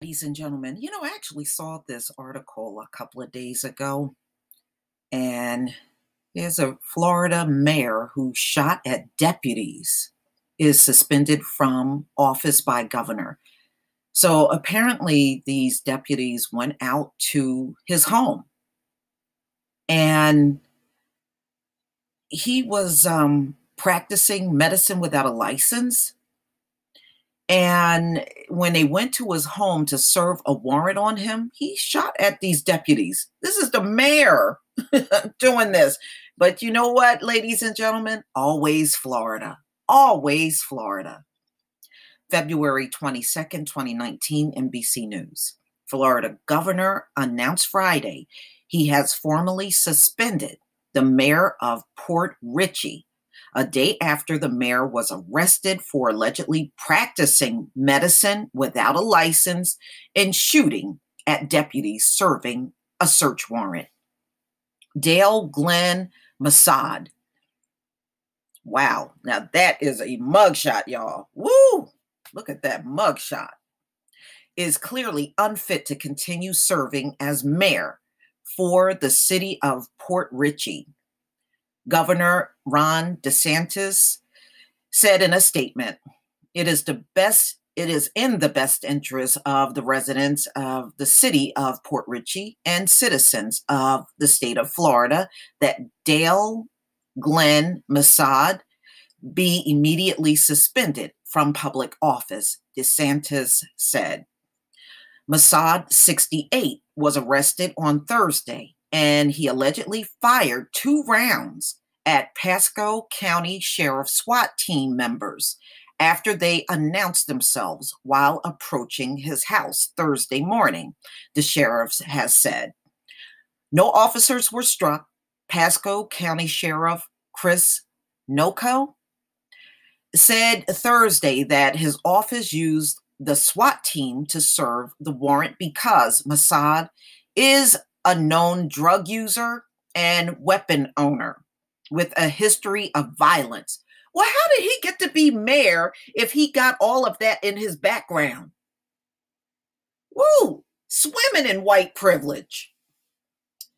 Ladies and gentlemen, I actually saw this article a couple of days ago, and there's a Florida mayor who shot at deputies, is suspended from office by governor. So apparently, these deputies went out to his home, and he was practicing medicine without a license. And when they went to his home to serve a warrant on him, he shot at these deputies. This is the mayor doing this. But you know what, ladies and gentlemen? Always Florida. Always Florida. February 22nd, 2019, NBC News. Florida governor announced Friday he has formally suspended the mayor of Port Richey a day after the mayor was arrested for allegedly practicing medicine without a license and shooting at deputies serving a search warrant. Dale Glenn Masad. Wow, now that is a mugshot, y'all. Woo! Look at that mugshot. Is clearly unfit to continue serving as mayor for the city of Port Richey. Governor Ron DeSantis said in a statement, it is in the best interest of the residents of the city of Port Richey and citizens of the state of Florida that Dale Glenn Masad be immediately suspended from public office, DeSantis said. Masad, 68, was arrested on Thursday, and he allegedly fired 2 rounds at Pasco County Sheriff SWAT team members after they announced themselves while approaching his house Thursday morning, the sheriff has said. No officers were struck. Pasco County Sheriff Chris Noco said Thursday that his office used the SWAT team to serve the warrant because Masad is a known drug user and weapon owner with a history of violence. Well, how did he get to be mayor if he got all of that in his background? Woo! Swimming in white privilege.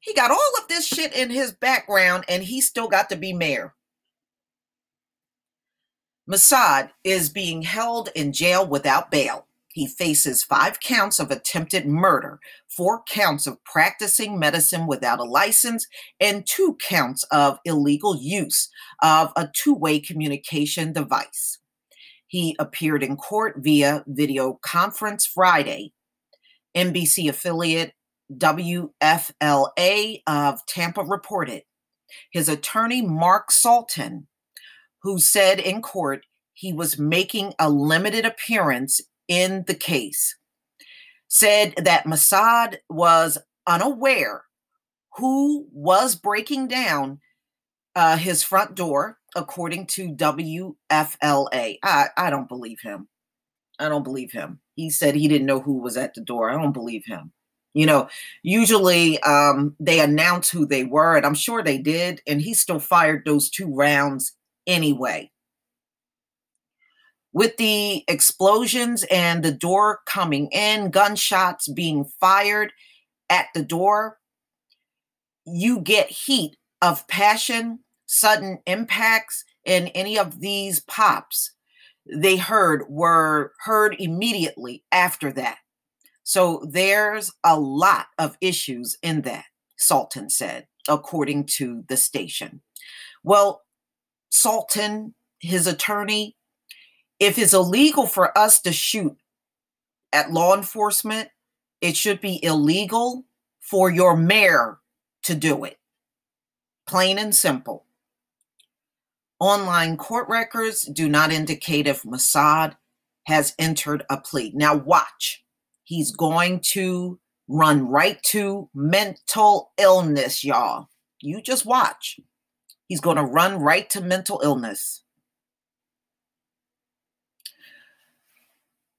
He got all of this shit in his background and he still got to be mayor. Masad is being held in jail without bail. He faces 5 counts of attempted murder, 4 counts of practicing medicine without a license, and 2 counts of illegal use of a 2-way communication device. He appeared in court via video conference Friday. NBC affiliate WFLA of Tampa reported. His attorney, Mark Sultan, who said in court he was making a limited appearance in the case, said that Masad was unaware who was breaking down his front door, according to WFLA. I don't believe him. I don't believe him. He said he didn't know who was at the door. I don't believe him. Usually they announce who they were, and I'm sure they did, and he still fired those 2 rounds anyway. With the explosions and the door coming in, gunshots being fired at the door, you get heat of passion, sudden impacts, and any of these pops they were heard immediately after that. So there's a lot of issues in that, Sultan said, according to the station. Well, Sultan, his attorney, if it's illegal for us to shoot at law enforcement, it should be illegal for your mayor to do it. Plain and simple. Online court records do not indicate if Masad has entered a plea. Now watch. He's going to run right to mental illness, y'all. You just watch. He's going to run right to mental illness.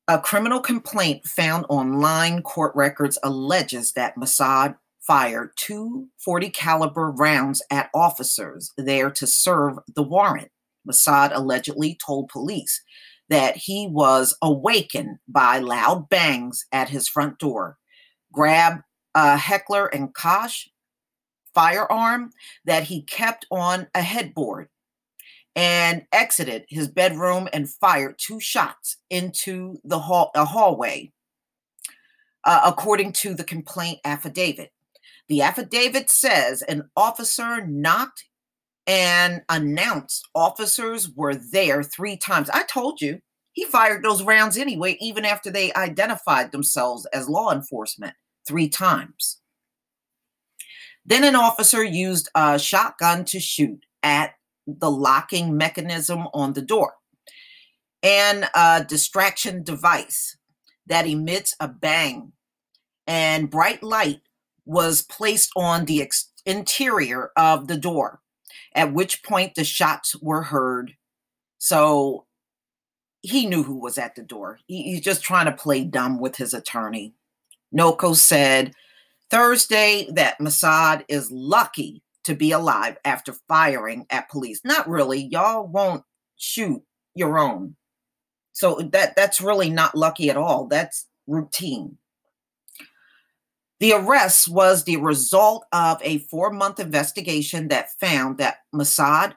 A criminal complaint found online court records alleges that Masad fired 2 .40 caliber rounds at officers there to serve the warrant. Masad allegedly told police that he was awakened by loud bangs at his front door, grabbed a Heckler and Koch firearm that he kept on a headboard, and exited his bedroom and fired 2 shots into the hallway, according to the complaint affidavit. The affidavit says an officer knocked and announced officers were there 3 times. I told you, he fired those rounds anyway, even after they identified themselves as law enforcement 3 times. Then an officer used a shotgun to shoot at the locking mechanism on the door, and a distraction device that emits a bang and bright light was placed on the interior of the door, at which point the shots were heard. So he knew who was at the door. He's just trying to play dumb with his attorney. Noko said Thursday that Mossad is lucky to be alive after firing at police. Not really. Y'all won't shoot your own. So that's really not lucky at all. That's routine. The arrest was the result of a 4-month investigation that found that Mossad,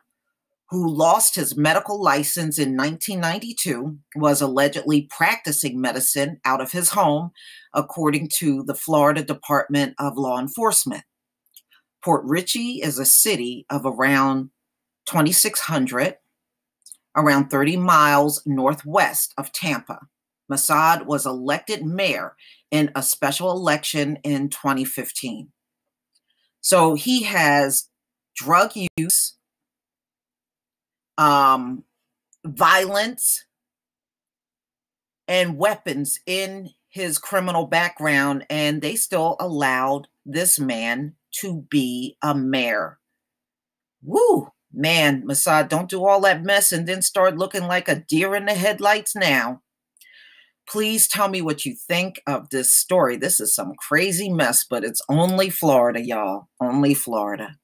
who lost his medical license in 1992, was allegedly practicing medicine out of his home, according to the Florida Department of Law Enforcement. Port Richey is a city of around 2,600, around 30 miles northwest of Tampa. Mossad was elected mayor in a special election in 2015. So he has drug use, violence, and weapons in his criminal background, and they still allowed this man to be a mayor. Woo! Man, Mossad, don't do all that mess and then start looking like a deer in the headlights now. Please tell me what you think of this story. This is some crazy mess, but it's only Florida, y'all. Only Florida.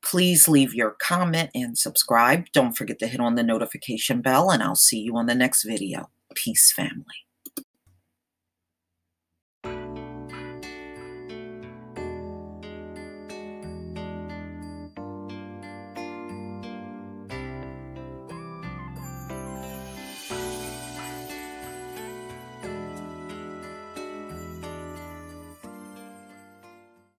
Please leave your comment and subscribe. Don't forget to hit on the notification bell, and I'll see you on the next video. Peace, family.